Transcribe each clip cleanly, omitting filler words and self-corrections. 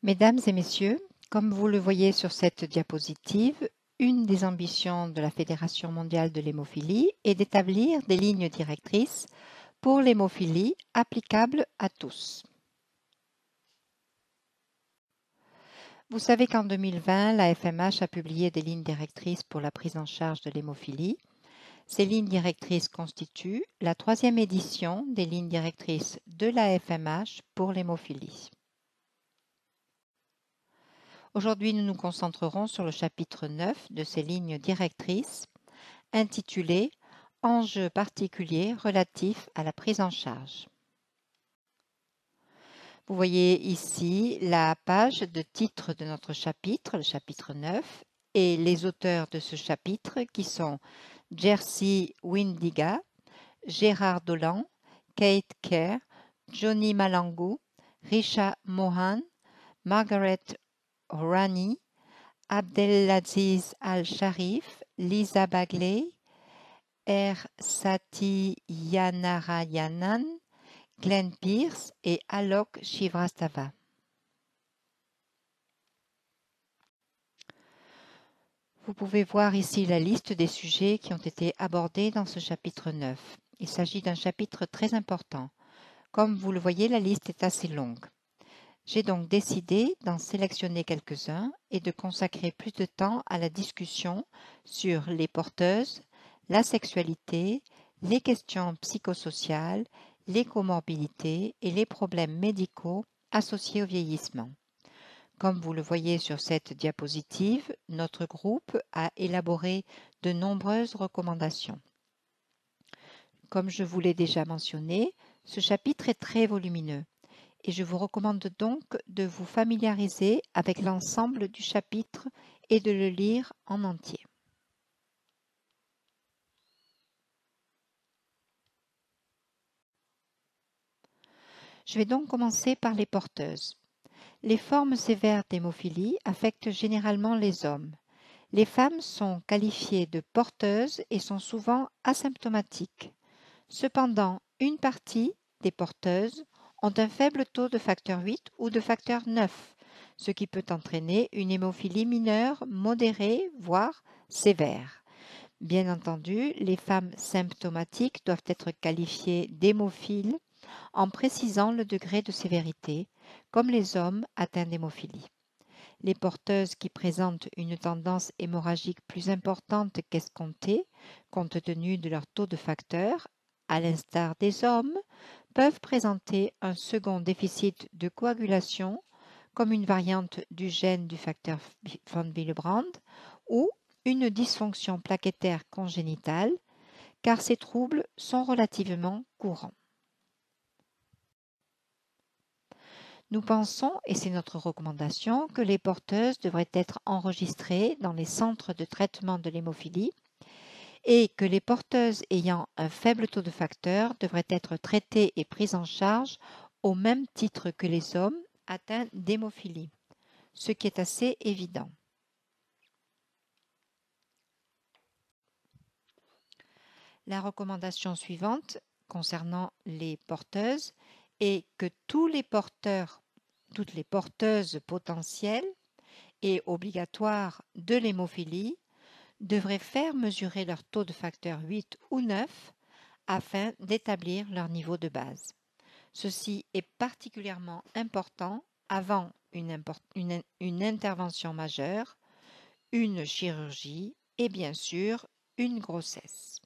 Mesdames et messieurs, comme vous le voyez sur cette diapositive, une des ambitions de la Fédération mondiale de l'hémophilie est d'établir des lignes directrices pour l'hémophilie applicables à tous. Vous savez qu'en 2020, la FMH a publié des lignes directrices pour la prise en charge de l'hémophilie. Ces lignes directrices constituent la 3e édition des lignes directrices de la FMH pour l'hémophilie. Aujourd'hui, nous nous concentrerons sur le chapitre 9 de ces lignes directrices, intitulé « Enjeux particuliers relatifs à la prise en charge ». Vous voyez ici la page de titre de notre chapitre, le chapitre 9, et les auteurs de ce chapitre qui sont Jerzy Windiga, Gérard Dolan, Kate Kerr, Johnny Malangou, Risha Mohan, Margaret Rani, Abdelaziz Al-Sharif, Lisa Bagley, R. Satyanarayanan, Glenn Pierce et Alok Shrivastava. Vous pouvez voir ici la liste des sujets qui ont été abordés dans ce chapitre 9. Il s'agit d'un chapitre très important. Comme vous le voyez, la liste est assez longue. J'ai donc décidé d'en sélectionner quelques-uns et de consacrer plus de temps à la discussion sur les porteuses, la sexualité, les questions psychosociales, les comorbidités et les problèmes médicaux associés au vieillissement. Comme vous le voyez sur cette diapositive, notre groupe a élaboré de nombreuses recommandations. Comme je vous l'ai déjà mentionné, ce chapitre est très volumineux et je vous recommande donc de vous familiariser avec l'ensemble du chapitre et de le lire en entier. Je vais donc commencer par les porteuses. Les formes sévères d'hémophilie affectent généralement les hommes. Les femmes sont qualifiées de porteuses et sont souvent asymptomatiques. Cependant, une partie des porteuses ont un faible taux de facteur 8 ou de facteur 9, ce qui peut entraîner une hémophilie mineure, modérée, voire sévère. Bien entendu, les femmes symptomatiques doivent être qualifiées d'hémophiles en précisant le degré de sévérité, comme les hommes atteints d'hémophilie. Les porteuses qui présentent une tendance hémorragique plus importante qu'escomptée, compte tenu de leur taux de facteur, à l'instar des hommes, peuvent présenter un second déficit de coagulation, comme une variante du gène du facteur von Willebrand, ou une dysfonction plaquettaire congénitale, car ces troubles sont relativement courants. Nous pensons, et c'est notre recommandation, que les porteuses devraient être enregistrées dans les centres de traitement de l'hémophilie et que les porteuses ayant un faible taux de facteur devraient être traitées et prises en charge au même titre que les hommes atteints d'hémophilie, ce qui est assez évident. La recommandation suivante concernant les porteuses est que toutes les porteuses potentielles et obligatoires de l'hémophilie devraient faire mesurer leur taux de facteur 8 ou 9 afin d'établir leur niveau de base. Ceci est particulièrement important avant une intervention majeure, une chirurgie et bien sûr une grossesse.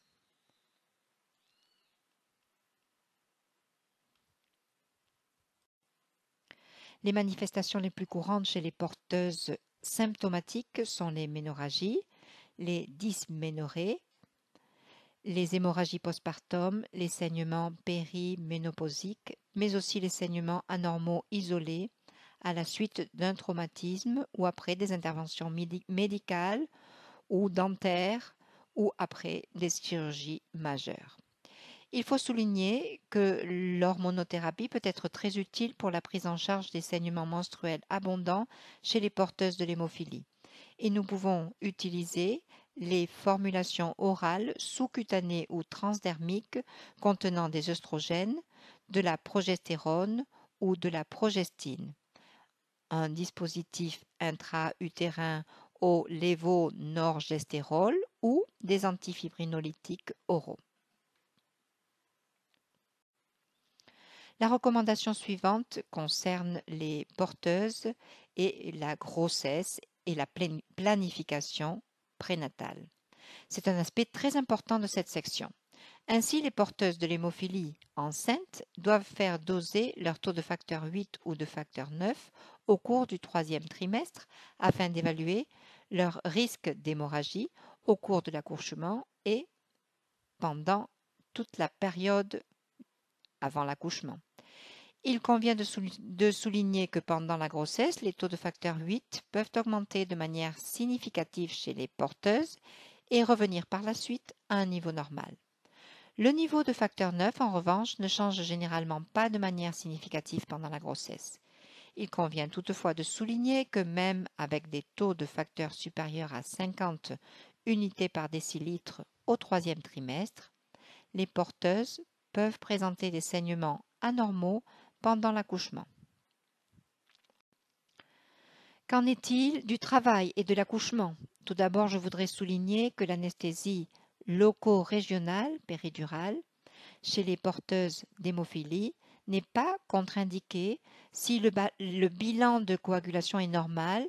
Les manifestations les plus courantes chez les porteuses symptomatiques sont les ménorrhagies, les dysménorrhées, les hémorragies postpartum, les saignements périménopausiques, mais aussi les saignements anormaux isolés à la suite d'un traumatisme ou après des interventions médicales ou dentaires ou après des chirurgies majeures. Il faut souligner que l'hormonothérapie peut être très utile pour la prise en charge des saignements menstruels abondants chez les porteuses de l'hémophilie. Et nous pouvons utiliser les formulations orales, sous-cutanées ou transdermiques contenant des œstrogènes, de la progestérone ou de la progestine. un dispositif intra-utérin au lévonorgestrel ou des antifibrinolytiques oraux. La recommandation suivante concerne les porteuses et la grossesse et la planification prénatale. C'est un aspect très important de cette section. Ainsi, les porteuses de l'hémophilie enceintes doivent faire doser leur taux de facteur 8 ou de facteur 9 au cours du 3e trimestre afin d'évaluer leur risque d'hémorragie au cours de l'accouchement et pendant toute la période avant l'accouchement. Il convient de souligner que pendant la grossesse, les taux de facteur 8 peuvent augmenter de manière significative chez les porteuses et revenir par la suite à un niveau normal. Le niveau de facteur 9, en revanche, ne change généralement pas de manière significative pendant la grossesse. Il convient toutefois de souligner que même avec des taux de facteur supérieurs à 50 unités par décilitre au 3e trimestre, les porteuses peuvent présenter des saignements anormaux pendant l'accouchement. Qu'en est-il du travail et de l'accouchement? Tout d'abord, je voudrais souligner que l'anesthésie loco-régionale péridurale chez les porteuses d'hémophilie n'est pas contre-indiquée si le bilan de coagulation est normal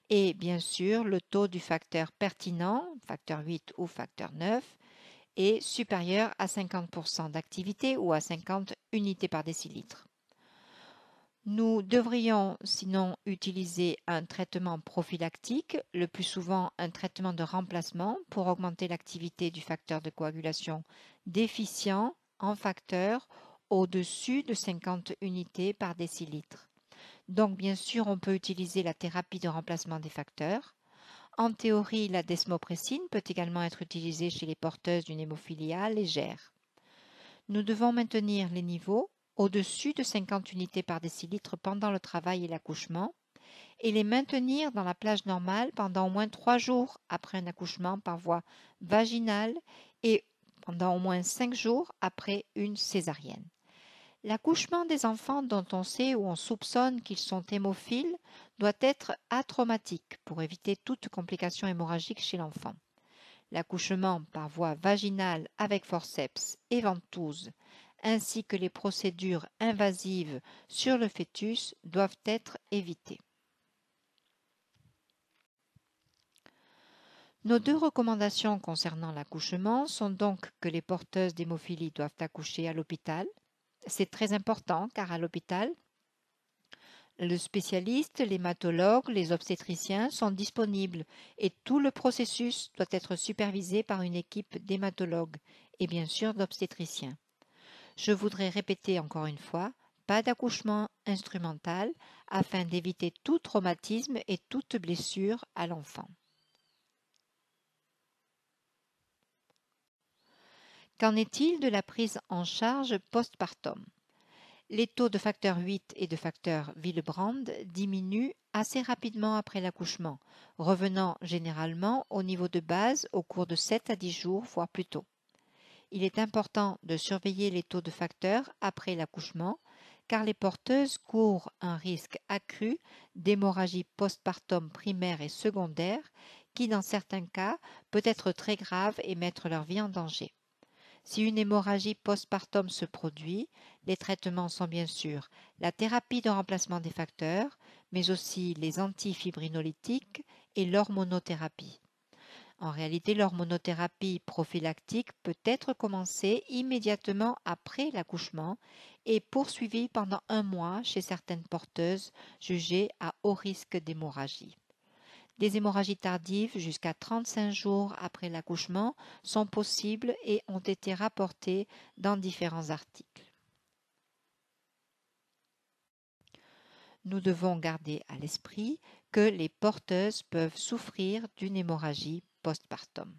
et bien sûr le taux du facteur pertinent, facteur 8 ou facteur 9, est supérieur à 50% d'activité ou à 50 unités par décilitre. Nous devrions sinon utiliser un traitement prophylactique, le plus souvent un traitement de remplacement pour augmenter l'activité du facteur de coagulation déficient en facteur au-dessus de 50 unités par décilitre. Donc bien sûr, on peut utiliser la thérapie de remplacement des facteurs. En théorie, la desmopressine peut également être utilisée chez les porteuses d'une hémophilie A légère. Nous devons maintenir les niveaux au-dessus de 50 unités par décilitre pendant le travail et l'accouchement et les maintenir dans la plage normale pendant au moins 3 jours après un accouchement par voie vaginale et pendant au moins 5 jours après une césarienne. L'accouchement des enfants dont on sait ou on soupçonne qu'ils sont hémophiles doit être atraumatique pour éviter toute complication hémorragique chez l'enfant. L'accouchement par voie vaginale avec forceps et ventouse ainsi que les procédures invasives sur le fœtus doivent être évitées. Nos 2 recommandations concernant l'accouchement sont donc que les porteuses d'hémophilie doivent accoucher à l'hôpital. C'est très important car à l'hôpital, le spécialiste, l'hématologue, les obstétriciens sont disponibles et tout le processus doit être supervisé par une équipe d'hématologues et bien sûr d'obstétriciens. Je voudrais répéter encore une fois, pas d'accouchement instrumental afin d'éviter tout traumatisme et toute blessure à l'enfant. Qu'en est-il de la prise en charge postpartum? Les taux de facteur 8 et de facteur Willebrand diminuent assez rapidement après l'accouchement, revenant généralement au niveau de base au cours de 7 à 10 jours, voire plus tôt. Il est important de surveiller les taux de facteurs après l'accouchement, car les porteuses courent un risque accru d'hémorragie postpartum primaire et secondaire, qui dans certains cas peut être très grave et mettre leur vie en danger. Si une hémorragie postpartum se produit, les traitements sont bien sûr la thérapie de remplacement des facteurs, mais aussi les antifibrinolytiques et l'hormonothérapie. En réalité, l'hormonothérapie prophylactique peut être commencée immédiatement après l'accouchement et poursuivie pendant 1 mois chez certaines porteuses jugées à haut risque d'hémorragie. Des hémorragies tardives jusqu'à 35 jours après l'accouchement sont possibles et ont été rapportées dans différents articles. Nous devons garder à l'esprit que les porteuses peuvent souffrir d'une hémorragie postpartum.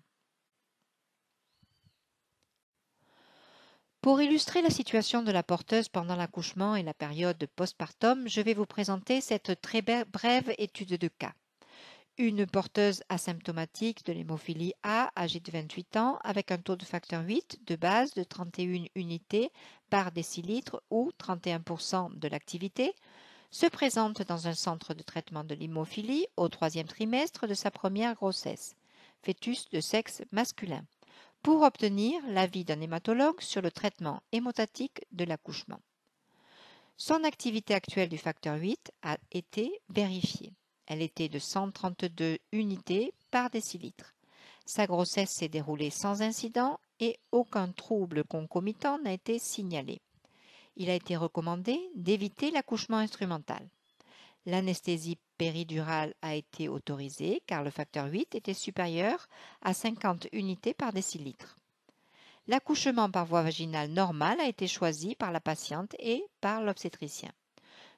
Pour illustrer la situation de la porteuse pendant l'accouchement et la période postpartum, je vais vous présenter cette très brève étude de cas. Une porteuse asymptomatique de l'hémophilie A, âgée de 28 ans, avec un taux de facteur 8 de base de 31 unités par décilitre ou 31% de l'activité, se présente dans un centre de traitement de l'hémophilie au 3e trimestre de sa première grossesse, fœtus de sexe masculin, pour obtenir l'avis d'un hématologue sur le traitement hémostatique de l'accouchement. Son activité actuelle du facteur 8 a été vérifiée. Elle était de 132 unités par décilitre. Sa grossesse s'est déroulée sans incident et aucun trouble concomitant n'a été signalé. Il a été recommandé d'éviter l'accouchement instrumental. L'anesthésie péridurale a été autorisée car le facteur 8 était supérieur à 50 unités par décilitre. L'accouchement par voie vaginale normale a été choisi par la patiente et par l'obstétricien.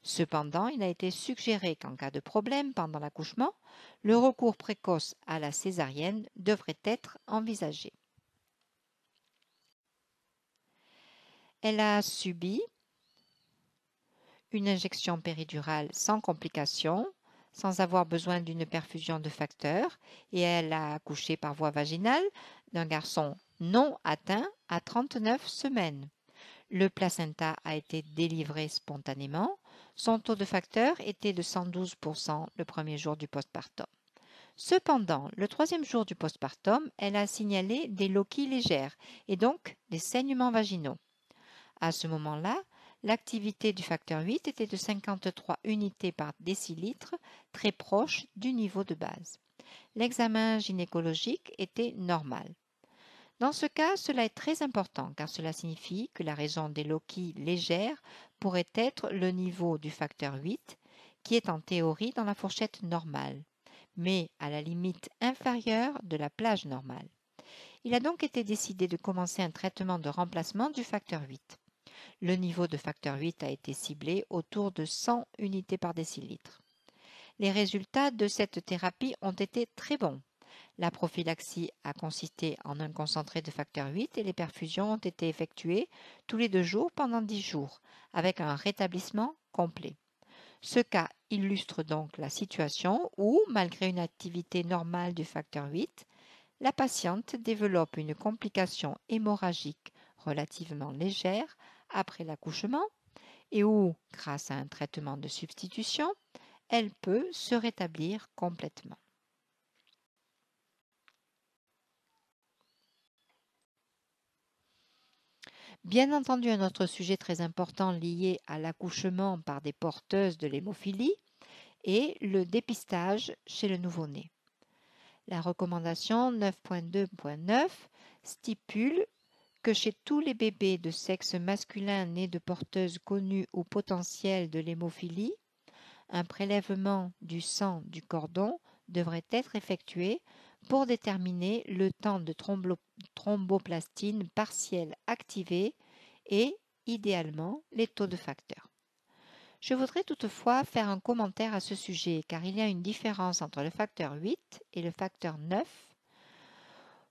Cependant, il a été suggéré qu'en cas de problème pendant l'accouchement, le recours précoce à la césarienne devrait être envisagé. Elle a subi une injection péridurale sans complications, sans avoir besoin d'une perfusion de facteurs, et elle a accouché par voie vaginale d'un garçon non atteint à 39 semaines. Le placenta a été délivré spontanément. Son taux de facteur était de 112% le premier jour du postpartum. Cependant, le 3e jour du postpartum, elle a signalé des lochies légères et donc des saignements vaginaux. À ce moment-là, l'activité du facteur 8 était de 53 unités par décilitre, très proche du niveau de base. L'examen gynécologique était normal. Dans ce cas, cela est très important car cela signifie que la raison des lochies légères pourrait être le niveau du facteur 8, qui est en théorie dans la fourchette normale, mais à la limite inférieure de la plage normale. Il a donc été décidé de commencer un traitement de remplacement du facteur 8. Le niveau de facteur 8 a été ciblé autour de 100 unités par décilitre. Les résultats de cette thérapie ont été très bons. La prophylaxie a consisté en un concentré de facteur 8 et les perfusions ont été effectuées tous les 2 jours pendant 10 jours, avec un rétablissement complet. Ce cas illustre donc la situation où, malgré une activité normale du facteur 8, la patiente développe une complication hémorragique relativement légère après l'accouchement et où, grâce à un traitement de substitution, elle peut se rétablir complètement. Bien entendu, un autre sujet très important lié à l'accouchement par des porteuses de l'hémophilie est le dépistage chez le nouveau-né. La recommandation 9.2.9 stipule que chez tous les bébés de sexe masculin nés de porteuses connues ou potentielles de l'hémophilie, un prélèvement du sang du cordon devrait être effectué pour déterminer le temps de thromboplastine partielle activée et, idéalement, les taux de facteurs. Je voudrais toutefois faire un commentaire à ce sujet car il y a une différence entre le facteur 8 et le facteur 9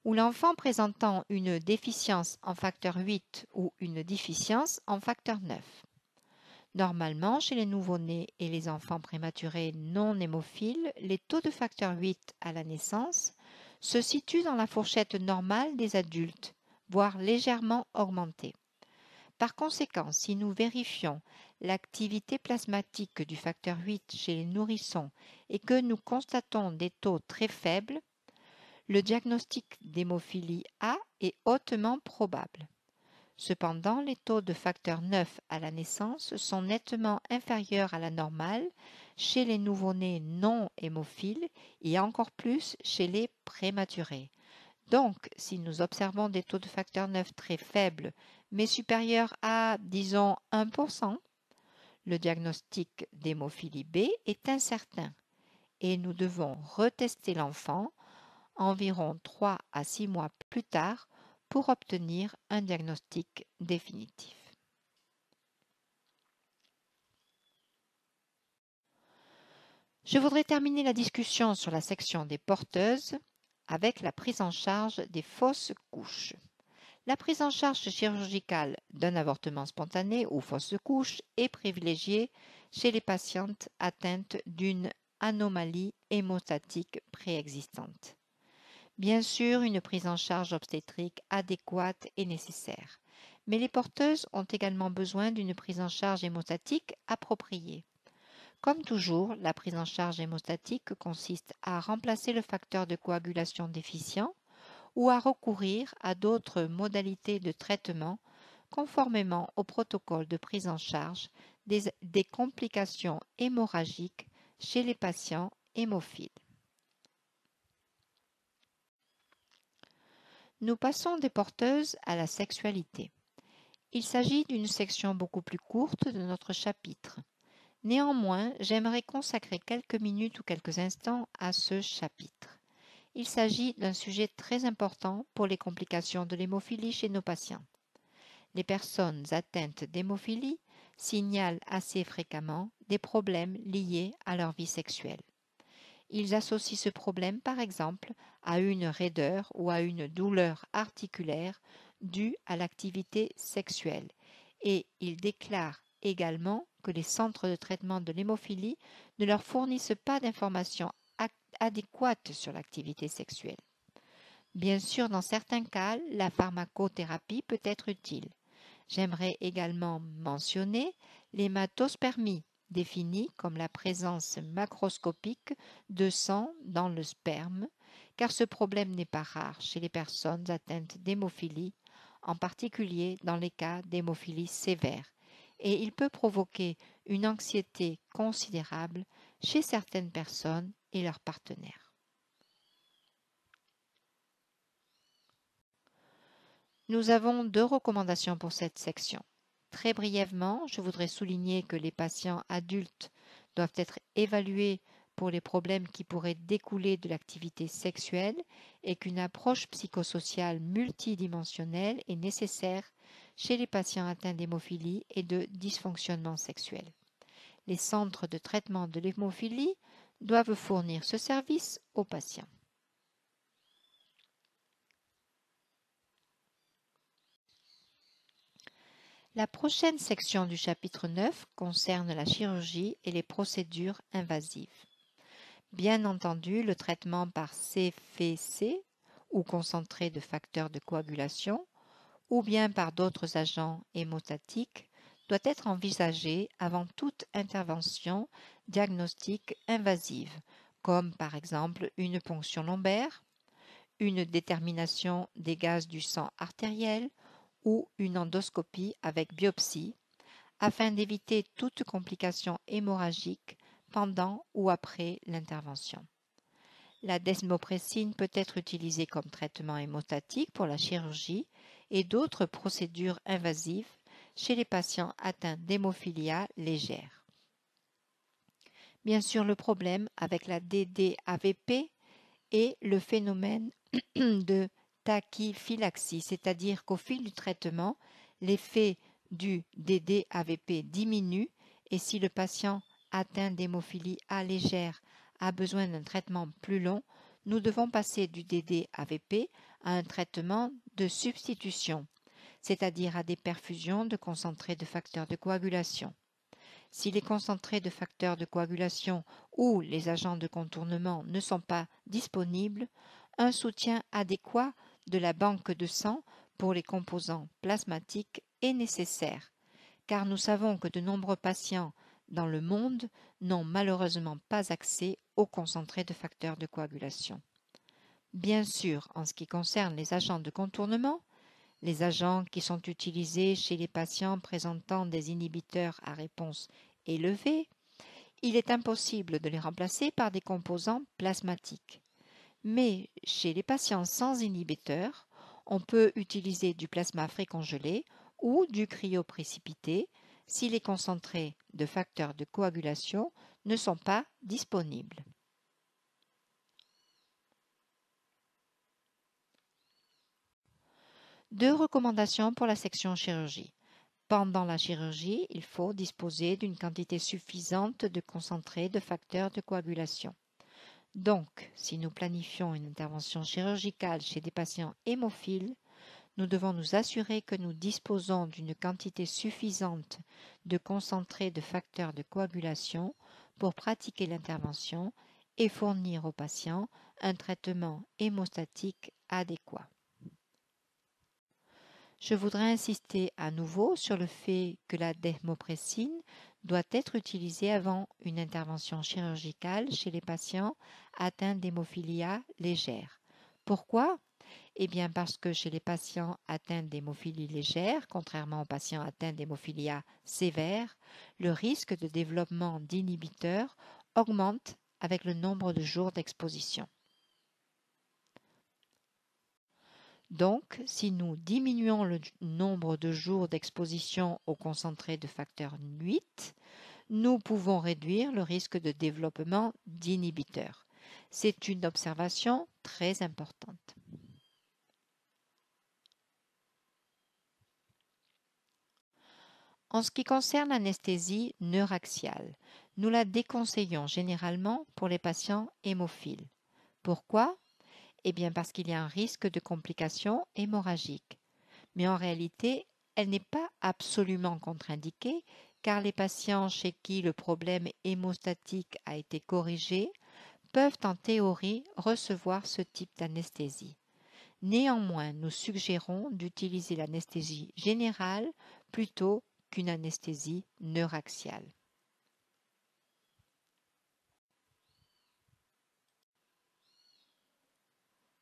où l'enfant présentant une déficience en facteur 8 ou une déficience en facteur 9. Normalement, chez les nouveau-nés et les enfants prématurés non hémophiles, les taux de facteur 8 à la naissance se situent dans la fourchette normale des adultes, voire légèrement augmentés. Par conséquent, si nous vérifions l'activité plasmatique du facteur 8 chez les nourrissons et que nous constatons des taux très faibles, le diagnostic d'hémophilie A est hautement probable. Cependant, les taux de facteur 9 à la naissance sont nettement inférieurs à la normale chez les nouveau-nés non hémophiles et encore plus chez les prématurés. Donc, si nous observons des taux de facteur 9 très faibles, mais supérieurs à, disons, 1%, le diagnostic d'hémophilie B est incertain et nous devons retester l'enfant environ 3 à 6 mois plus tard pour obtenir un diagnostic définitif. Je voudrais terminer la discussion sur la section des porteuses avec la prise en charge des fausses couches. La prise en charge chirurgicale d'un avortement spontané ou fausse couche est privilégiée chez les patientes atteintes d'une anomalie hémostatique préexistante. Bien sûr, une prise en charge obstétrique adéquate est nécessaire, mais les porteuses ont également besoin d'une prise en charge hémostatique appropriée. Comme toujours, la prise en charge hémostatique consiste à remplacer le facteur de coagulation déficient ou à recourir à d'autres modalités de traitement conformément au protocole de prise en charge des complications hémorragiques chez les patients hémophiles. Nous passons des porteuses à la sexualité. Il s'agit d'une section beaucoup plus courte de notre chapitre. Néanmoins, j'aimerais consacrer quelques minutes ou quelques instants à ce chapitre. Il s'agit d'un sujet très important pour les complications de l'hémophilie chez nos patients. Les personnes atteintes d'hémophilie signalent assez fréquemment des problèmes liés à leur vie sexuelle. Ils associent ce problème par exemple à une raideur ou à une douleur articulaire due à l'activité sexuelle et ils déclarent également que les centres de traitement de l'hémophilie ne leur fournissent pas d'informations adéquates sur l'activité sexuelle. Bien sûr, dans certains cas, la pharmacothérapie peut être utile. J'aimerais également mentionner l'hématospermie, définie comme la présence macroscopique de sang dans le sperme, car ce problème n'est pas rare chez les personnes atteintes d'hémophilie, en particulier dans les cas d'hémophilie sévère, et il peut provoquer une anxiété considérable chez certaines personnes et leurs partenaires. Nous avons 2 recommandations pour cette section. Très brièvement, je voudrais souligner que les patients adultes doivent être évalués pour les problèmes qui pourraient découler de l'activité sexuelle et qu'une approche psychosociale multidimensionnelle est nécessaire chez les patients atteints d'hémophilie et de dysfonctionnement sexuel. Les centres de traitement de l'hémophilie doivent fournir ce service aux patients. La prochaine section du chapitre 9 concerne la chirurgie et les procédures invasives. Bien entendu, le traitement par CFC ou concentré de facteurs de coagulation ou bien par d'autres agents hémostatiques doit être envisagé avant toute intervention diagnostique invasive, comme par exemple une ponction lombaire, une détermination des gaz du sang artériel ou une endoscopie avec biopsie, afin d'éviter toute complication hémorragique pendant ou après l'intervention. La desmopressine peut être utilisée comme traitement hémostatique pour la chirurgie et d'autres procédures invasives chez les patients atteints d'hémophilia légère. Bien sûr, le problème avec la DDAVP est le phénomène de tachyphylaxie, c'est-à-dire qu'au fil du traitement, l'effet du DDAVP diminue et si le patient atteint d'hémophilie A légère a besoin d'un traitement plus long, nous devons passer du DDAVP à un traitement de substitution, c'est-à-dire à des perfusions de concentrés de facteurs de coagulation. Si les concentrés de facteurs de coagulation ou les agents de contournement ne sont pas disponibles, un soutien adéquat de la banque de sang pour les composants plasmatiques est nécessaire, car nous savons que de nombreux patients dans le monde n'ont malheureusement pas accès aux concentrés de facteurs de coagulation. Bien sûr, en ce qui concerne les agents de contournement, les agents qui sont utilisés chez les patients présentant des inhibiteurs à réponse élevée, il est impossible de les remplacer par des composants plasmatiques. Mais chez les patients sans inhibiteur, on peut utiliser du plasma frais congelé ou du cryoprécipité si les concentrés de facteurs de coagulation ne sont pas disponibles. Deux recommandations pour la section chirurgie. Pendant la chirurgie, il faut disposer d'une quantité suffisante de concentré de facteurs de coagulation. Donc, si nous planifions une intervention chirurgicale chez des patients hémophiles, nous devons nous assurer que nous disposons d'une quantité suffisante de concentré de facteurs de coagulation pour pratiquer l'intervention et fournir aux patients un traitement hémostatique adéquat. Je voudrais insister à nouveau sur le fait que la desmopressine doit être utilisé avant une intervention chirurgicale chez les patients atteints d'hémophilie légère. Pourquoi? Eh bien parce que chez les patients atteints d'hémophilie légère, contrairement aux patients atteints d'hémophilie sévère, le risque de développement d'inhibiteurs augmente avec le nombre de jours d'exposition. Donc, si nous diminuons le nombre de jours d'exposition au concentré de facteur 8, nous pouvons réduire le risque de développement d'inhibiteurs. C'est une observation très importante. En ce qui concerne l'anesthésie neuraxiale, nous la déconseillons généralement pour les patients hémophiles. Pourquoi? Eh bien parce qu'il y a un risque de complications hémorragiques. Mais en réalité, elle n'est pas absolument contre-indiquée car les patients chez qui le problème hémostatique a été corrigé peuvent en théorie recevoir ce type d'anesthésie. Néanmoins, nous suggérons d'utiliser l'anesthésie générale plutôt qu'une anesthésie neuraxiale.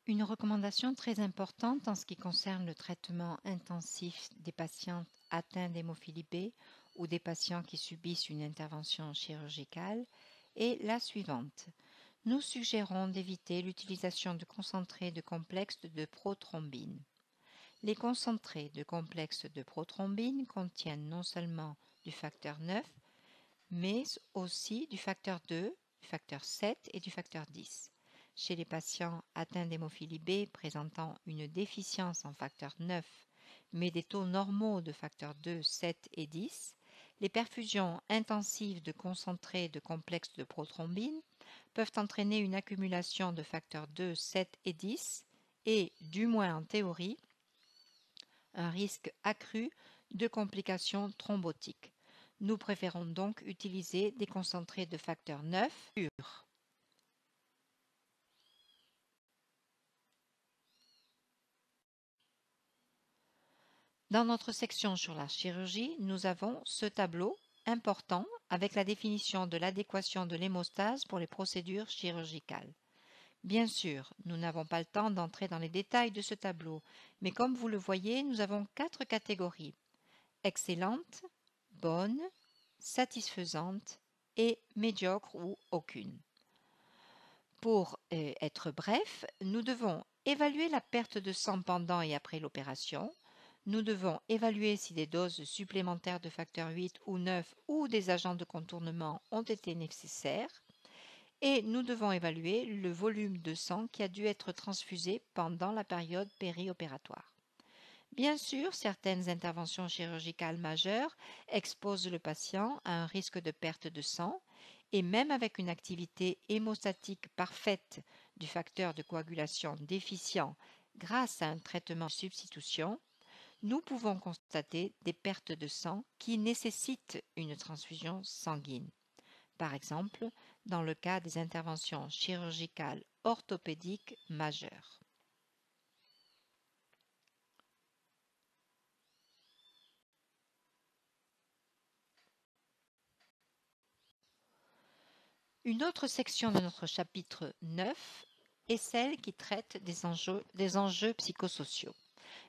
Une recommandation très importante en ce qui concerne le traitement intensif des patients atteints d'hémophilie B ou des patients qui subissent une intervention chirurgicale est la suivante. Nous suggérons d'éviter l'utilisation de concentrés de complexes de prothrombine. Les concentrés de complexes de prothrombine contiennent non seulement du facteur 9, mais aussi du facteur 2, du facteur 7 et du facteur 10. Chez les patients atteints d'hémophilie B présentant une déficience en facteur 9, mais des taux normaux de facteur 2, 7 et 10, les perfusions intensives de concentrés de complexes de prothrombine peuvent entraîner une accumulation de facteurs 2, 7 et 10 et, du moins en théorie, un risque accru de complications thrombotiques. Nous préférons donc utiliser des concentrés de facteur 9 purs. Dans notre section sur la chirurgie, nous avons ce tableau important avec la définition de l'adéquation de l'hémostase pour les procédures chirurgicales. Bien sûr, nous n'avons pas le temps d'entrer dans les détails de ce tableau, mais comme vous le voyez, nous avons 4 catégories: excellente, bonne, satisfaisante et médiocre ou aucune. Pour être bref, nous devons évaluer la perte de sang pendant et après l'opération. Nous devons évaluer si des doses supplémentaires de facteur 8 ou 9 ou des agents de contournement ont été nécessaires. Et nous devons évaluer le volume de sang qui a dû être transfusé pendant la période périopératoire. Bien sûr, certaines interventions chirurgicales majeures exposent le patient à un risque de perte de sang et même avec une activité hémostatique parfaite du facteur de coagulation déficient grâce à un traitement de substitution, nous pouvons constater des pertes de sang qui nécessitent une transfusion sanguine. Par exemple, dans le cas des interventions chirurgicales orthopédiques majeures. Une autre section de notre chapitre 9 est celle qui traite des enjeux psychosociaux.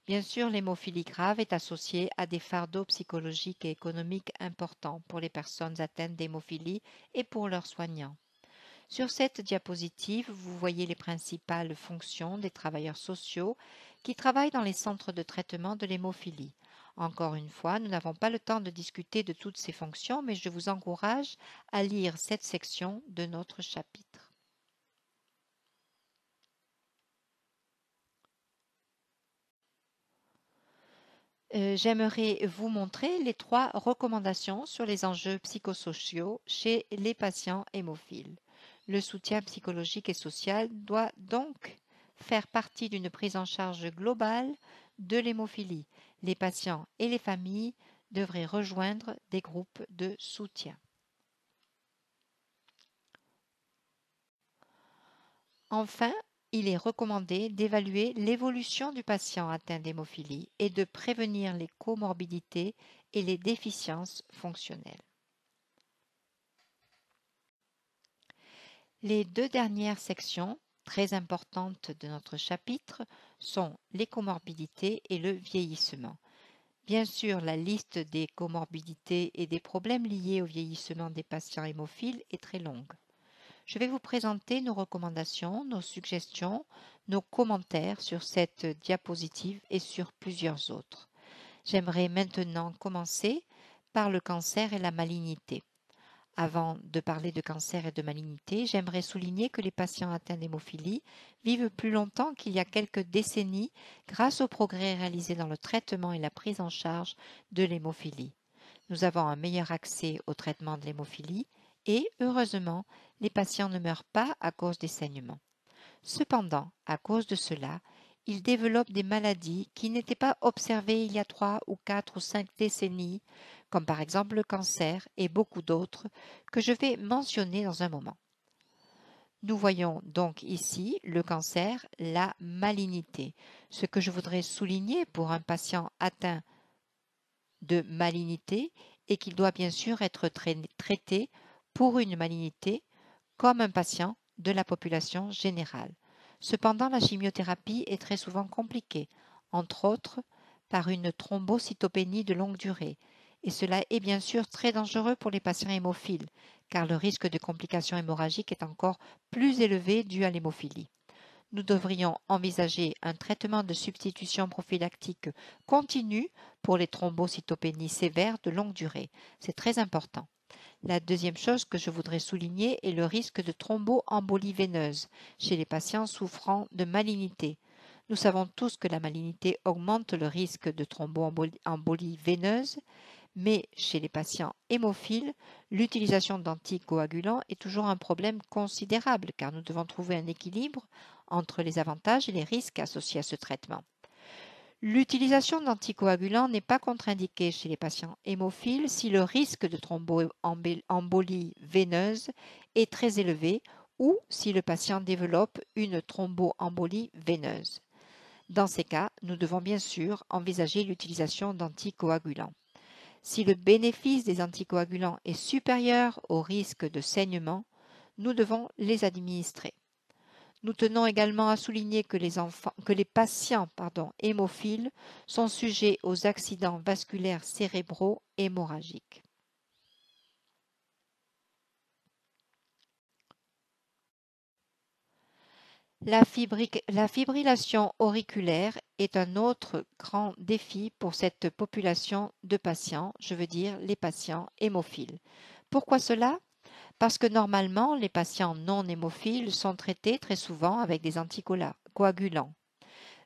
Bien sûr, l'hémophilie grave est associée à des fardeaux psychologiques et économiques importants pour les personnes atteintes d'hémophilie et pour leurs soignants. Sur cette diapositive, vous voyez les principales fonctions des travailleurs sociaux qui travaillent dans les centres de traitement de l'hémophilie. Encore une fois, nous n'avons pas le temps de discuter de toutes ces fonctions, mais je vous encourage à lire cette section de notre chapitre. J'aimerais vous montrer les 3 recommandations sur les enjeux psychosociaux chez les patients hémophiles. Le soutien psychologique et social doit donc faire partie d'une prise en charge globale de l'hémophilie. Les patients et les familles devraient rejoindre des groupes de soutien. Enfin, il est recommandé d'évaluer l'évolution du patient atteint d'hémophilie et de prévenir les comorbidités et les déficiences fonctionnelles. Les deux dernières sections, très importantes de notre chapitre, sont les comorbidités et le vieillissement. Bien sûr, la liste des comorbidités et des problèmes liés au vieillissement des patients hémophiles est très longue. Je vais vous présenter nos recommandations, nos suggestions, nos commentaires sur cette diapositive et sur plusieurs autres. J'aimerais maintenant commencer par le cancer et la malignité. Avant de parler de cancer et de malignité, j'aimerais souligner que les patients atteints d'hémophilie vivent plus longtemps qu'il y a quelques décennies grâce aux progrès réalisés dans le traitement et la prise en charge de l'hémophilie. Nous avons un meilleur accès au traitement de l'hémophilie et, heureusement, les patients ne meurent pas à cause des saignements. Cependant, à cause de cela, ils développent des maladies qui n'étaient pas observées il y a 3 ou 4 ou 5 décennies, comme par exemple le cancer et beaucoup d'autres que je vais mentionner dans un moment. Nous voyons donc ici le cancer, la malignité. Ce que je voudrais souligner pour un patient atteint de malignité est qu'il doit bien sûr être traité pour une malignité comme un patient de la population générale. Cependant, la chimiothérapie est très souvent compliquée, entre autres par une thrombocytopénie de longue durée, et cela est bien sûr très dangereux pour les patients hémophiles, car le risque de complications hémorragiques est encore plus élevé dû à l'hémophilie. Nous devrions envisager un traitement de substitution prophylactique continu pour les thrombocytopénies sévères de longue durée. C'est très important. La deuxième chose que je voudrais souligner est le risque de thromboembolie veineuse chez les patients souffrant de malignité. Nous savons tous que la malignité augmente le risque de thromboembolie veineuse, mais chez les patients hémophiles, l'utilisation d'anticoagulants est toujours un problème considérable car nous devons trouver un équilibre entre les avantages et les risques associés à ce traitement. L'utilisation d'anticoagulants n'est pas contre-indiquée chez les patients hémophiles si le risque de thromboembolie veineuse est très élevé ou si le patient développe une thromboembolie veineuse. Dans ces cas, nous devons bien sûr envisager l'utilisation d'anticoagulants. Si le bénéfice des anticoagulants est supérieur au risque de saignement, nous devons les administrer. Nous tenons également à souligner que les patients hémophiles sont sujets aux accidents vasculaires cérébraux hémorragiques. La fibrillation auriculaire est un autre grand défi pour cette population de patients, je veux dire les patients hémophiles. Pourquoi cela? Parce que normalement, les patients non hémophiles sont traités très souvent avec des anticoagulants.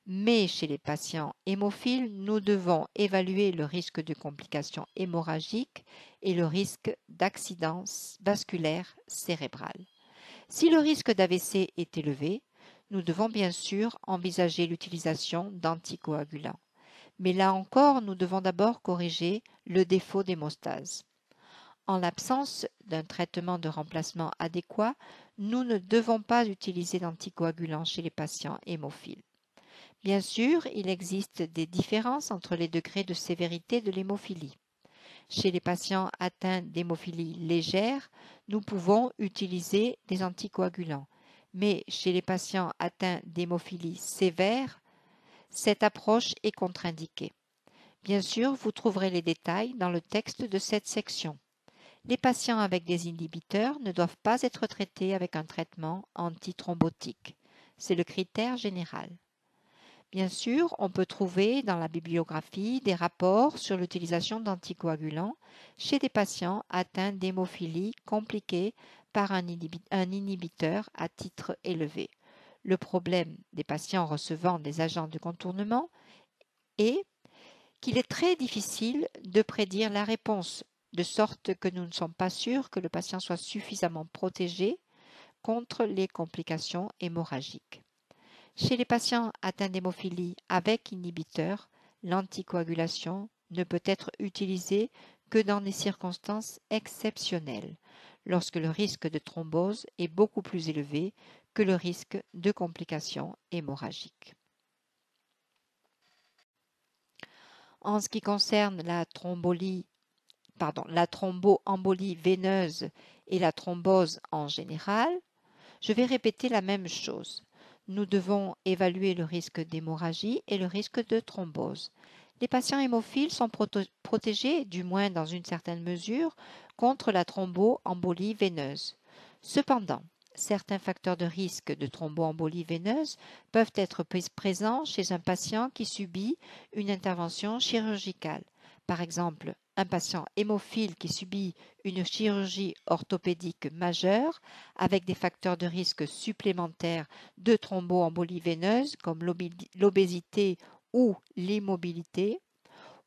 Mais chez les patients hémophiles, nous devons évaluer le risque de complications hémorragiques et le risque d'accident vasculaire cérébral. Si le risque d'AVC est élevé, nous devons bien sûr envisager l'utilisation d'anticoagulants. Mais là encore, nous devons d'abord corriger le défaut d'hémostase. En l'absence d'un traitement de remplacement adéquat, nous ne devons pas utiliser d'anticoagulants chez les patients hémophiles. Bien sûr, il existe des différences entre les degrés de sévérité de l'hémophilie. Chez les patients atteints d'hémophilie légère, nous pouvons utiliser des anticoagulants. Mais chez les patients atteints d'hémophilie sévère, cette approche est contre-indiquée. Bien sûr, vous trouverez les détails dans le texte de cette section. Les patients avec des inhibiteurs ne doivent pas être traités avec un traitement antithrombotique. C'est le critère général. Bien sûr, on peut trouver dans la bibliographie des rapports sur l'utilisation d'anticoagulants chez des patients atteints d'hémophilie compliquée par un inhibiteur à titre élevé. Le problème des patients recevant des agents de contournement est qu'il est très difficile de prédire la réponse, de sorte que nous ne sommes pas sûrs que le patient soit suffisamment protégé contre les complications hémorragiques. Chez les patients atteints d'hémophilie avec inhibiteur, l'anticoagulation ne peut être utilisée que dans des circonstances exceptionnelles, lorsque le risque de thrombose est beaucoup plus élevé que le risque de complications hémorragiques. En ce qui concerne la thromboembolie veineuse et la thrombose en général, Je vais répéter la même chose. Nous devons évaluer le risque d'hémorragie et le risque de thrombose. Les patients hémophiles sont protégés, du moins dans une certaine mesure, contre la thromboembolie veineuse. Cependant, certains facteurs de risque de thromboembolie veineuse peuvent être présents chez un patient qui subit une intervention chirurgicale. Par exemple, un patient hémophile qui subit une chirurgie orthopédique majeure avec des facteurs de risque supplémentaires de thromboembolie veineuse comme l'obésité ou l'immobilité,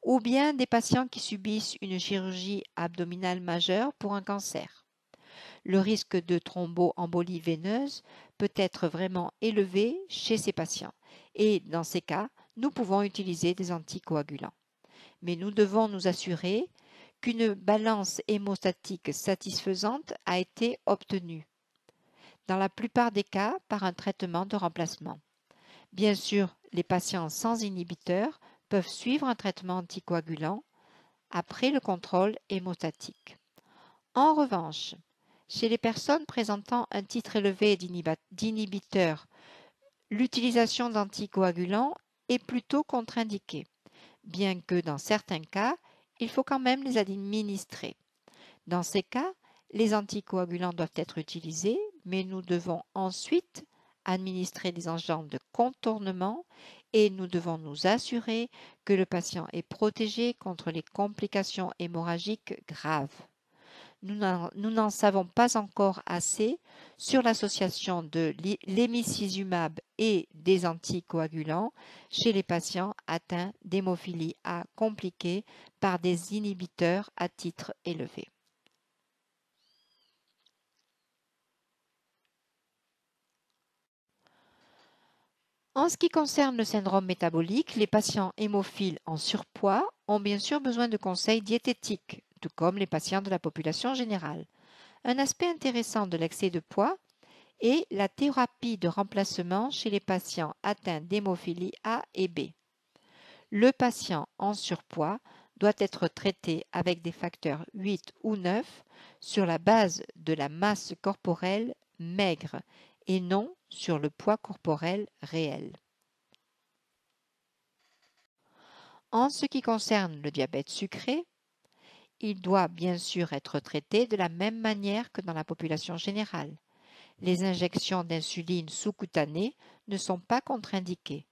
ou bien des patients qui subissent une chirurgie abdominale majeure pour un cancer. Le risque de thromboembolie veineuse peut être vraiment élevé chez ces patients et dans ces cas, nous pouvons utiliser des anticoagulants. Mais nous devons nous assurer qu'une balance hémostatique satisfaisante a été obtenue, dans la plupart des cas par un traitement de remplacement. Bien sûr, les patients sans inhibiteur peuvent suivre un traitement anticoagulant après le contrôle hémostatique. En revanche, chez les personnes présentant un titre élevé d'inhibiteurs, l'utilisation d'anticoagulants est plutôt contre-indiquée, bien que dans certains cas, il faut quand même les administrer. Dans ces cas, les anticoagulants doivent être utilisés, mais nous devons ensuite administrer des agents de contournement et nous devons nous assurer que le patient est protégé contre les complications hémorragiques graves. Nous n'en savons pas encore assez sur l'association de l'hémicizumab et des anticoagulants chez les patients atteints d'hémophilie A compliquée par des inhibiteurs à titre élevé. En ce qui concerne le syndrome métabolique, les patients hémophiles en surpoids ont bien sûr besoin de conseils diététiques, tout comme les patients de la population générale. Un aspect intéressant de l'excès de poids est la thérapie de remplacement chez les patients atteints d'hémophilie A et B. Le patient en surpoids doit être traité avec des facteurs 8 ou 9 sur la base de la masse corporelle maigre et non sur le poids corporel réel. En ce qui concerne le diabète sucré, il doit bien sûr être traité de la même manière que dans la population générale. Les injections d'insuline sous-cutanée ne sont pas contre-indiquées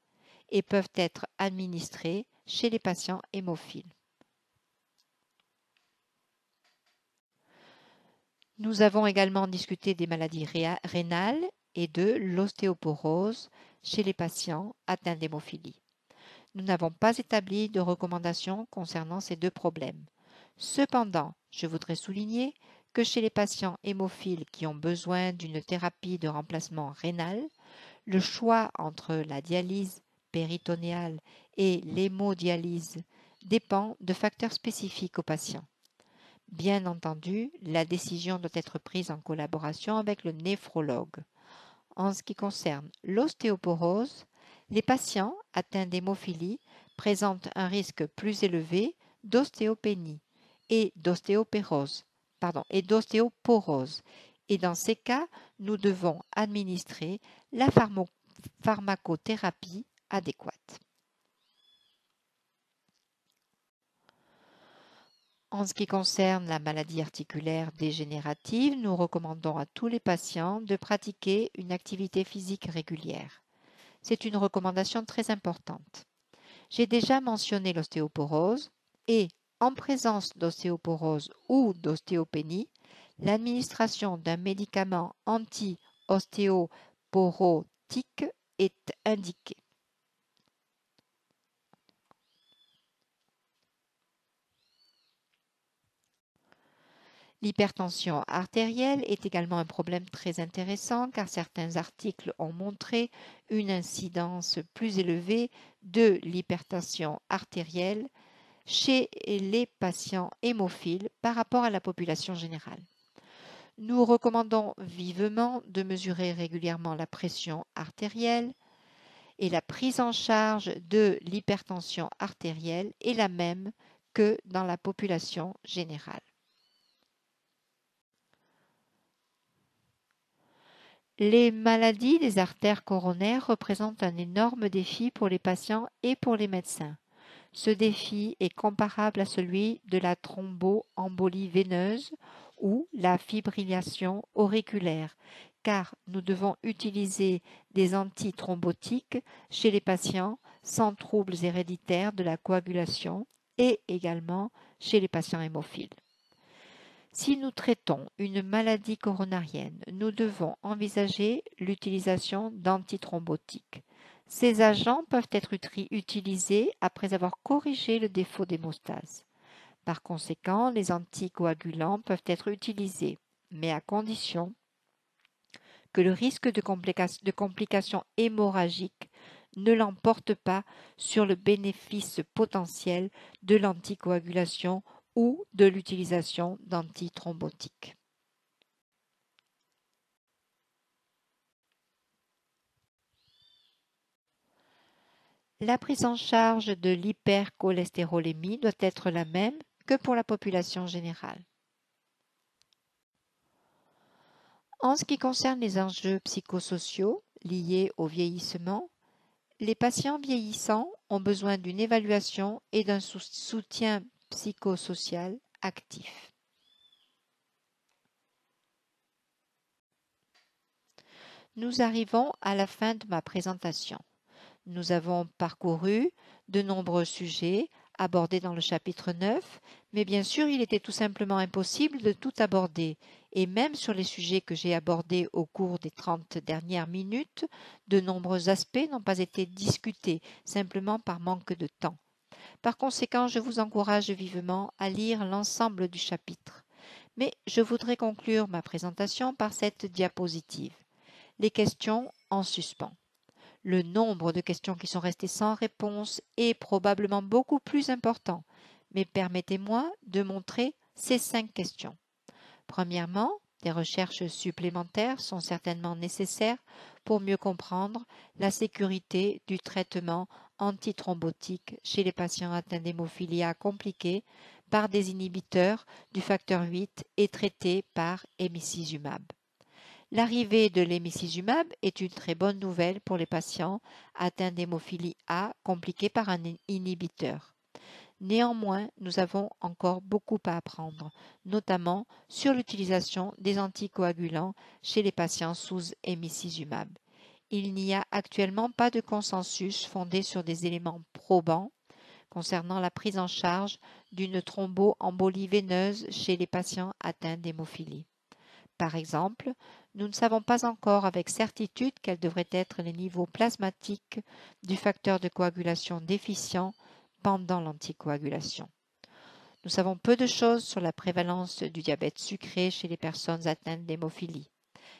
et peuvent être administrées chez les patients hémophiles. Nous avons également discuté des maladies rénales et de l'ostéoporose chez les patients atteints d'hémophilie. Nous n'avons pas établi de recommandations concernant ces deux problèmes. Cependant, je voudrais souligner que chez les patients hémophiles qui ont besoin d'une thérapie de remplacement rénal, le choix entre la dialyse péritonéale et l'hémodialyse dépend de facteurs spécifiques au patient. Bien entendu, la décision doit être prise en collaboration avec le néphrologue. En ce qui concerne l'ostéoporose, les patients atteints d'hémophilie présentent un risque plus élevé d'ostéopénie et d'ostéoporose. Et dans ces cas, nous devons administrer la pharmacothérapie adéquate. En ce qui concerne la maladie articulaire dégénérative, nous recommandons à tous les patients de pratiquer une activité physique régulière. C'est une recommandation très importante. J'ai déjà mentionné l'ostéoporose et, en présence d'ostéoporose ou d'ostéopénie, l'administration d'un médicament anti-ostéoporotique est indiquée. L'hypertension artérielle est également un problème très intéressant car certains articles ont montré une incidence plus élevée de l'hypertension artérielle chez les patients hémophiles par rapport à la population générale. Nous recommandons vivement de mesurer régulièrement la pression artérielle et la prise en charge de l'hypertension artérielle est la même que dans la population générale. Les maladies des artères coronaires représentent un énorme défi pour les patients et pour les médecins. Ce défi est comparable à celui de la thromboembolie veineuse ou la fibrillation auriculaire, car nous devons utiliser des antithrombotiques chez les patients sans troubles héréditaires de la coagulation et également chez les patients hémophiles. Si nous traitons une maladie coronarienne, nous devons envisager l'utilisation d'antithrombotiques. Ces agents peuvent être utilisés après avoir corrigé le défaut d'hémostase. Par conséquent, les anticoagulants peuvent être utilisés, mais à condition que le risque de complications hémorragiques ne l'emporte pas sur le bénéfice potentiel de l'anticoagulation ou de l'utilisation d'antithrombotiques. La prise en charge de l'hypercholestérolémie doit être la même que pour la population générale. En ce qui concerne les enjeux psychosociaux liés au vieillissement, les patients vieillissants ont besoin d'une évaluation et d'un soutien psychosocial actif. Nous arrivons à la fin de ma présentation. Nous avons parcouru de nombreux sujets abordés dans le chapitre 9, mais bien sûr, il était tout simplement impossible de tout aborder. Et même sur les sujets que j'ai abordés au cours des 30 dernières minutes, de nombreux aspects n'ont pas été discutés, simplement par manque de temps. Par conséquent, je vous encourage vivement à lire l'ensemble du chapitre. Mais je voudrais conclure ma présentation par cette diapositive. Les questions en suspens. Le nombre de questions qui sont restées sans réponse est probablement beaucoup plus important, mais permettez-moi de montrer ces 5 questions. Premièrement, des recherches supplémentaires sont certainement nécessaires pour mieux comprendre la sécurité du traitement antithrombotique chez les patients atteints d'hémophilie compliquée par des inhibiteurs du facteur 8 et traités par emicizumab. L'arrivée de l'emicizumab est une très bonne nouvelle pour les patients atteints d'hémophilie A compliquée par un inhibiteur. Néanmoins, nous avons encore beaucoup à apprendre, notamment sur l'utilisation des anticoagulants chez les patients sous emicizumab. Il n'y a actuellement pas de consensus fondé sur des éléments probants concernant la prise en charge d'une thromboembolie veineuse chez les patients atteints d'hémophilie. Par exemple, nous ne savons pas encore avec certitude quels devraient être les niveaux plasmatiques du facteur de coagulation déficient pendant l'anticoagulation. Nous savons peu de choses sur la prévalence du diabète sucré chez les personnes atteintes d'hémophilie.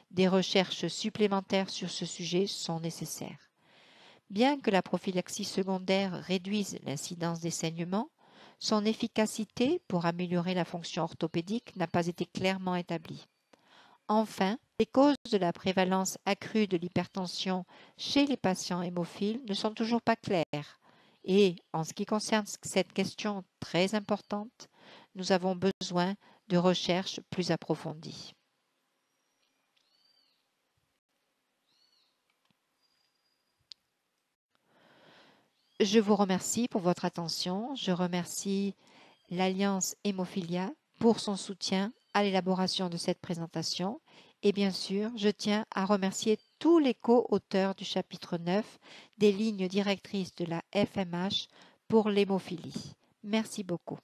Des recherches supplémentaires sur ce sujet sont nécessaires. Bien que la prophylaxie secondaire réduise l'incidence des saignements, son efficacité pour améliorer la fonction orthopédique n'a pas été clairement établie. Enfin, les causes de la prévalence accrue de l'hypertension chez les patients hémophiles ne sont toujours pas claires. Et en ce qui concerne cette question très importante, nous avons besoin de recherches plus approfondies. Je vous remercie pour votre attention. Je remercie l'Alliance Hémophilia pour son soutien à l'élaboration de cette présentation. Et bien sûr, je tiens à remercier tous les co-auteurs du chapitre 9 des lignes directrices de la FMH pour l'hémophilie. Merci beaucoup.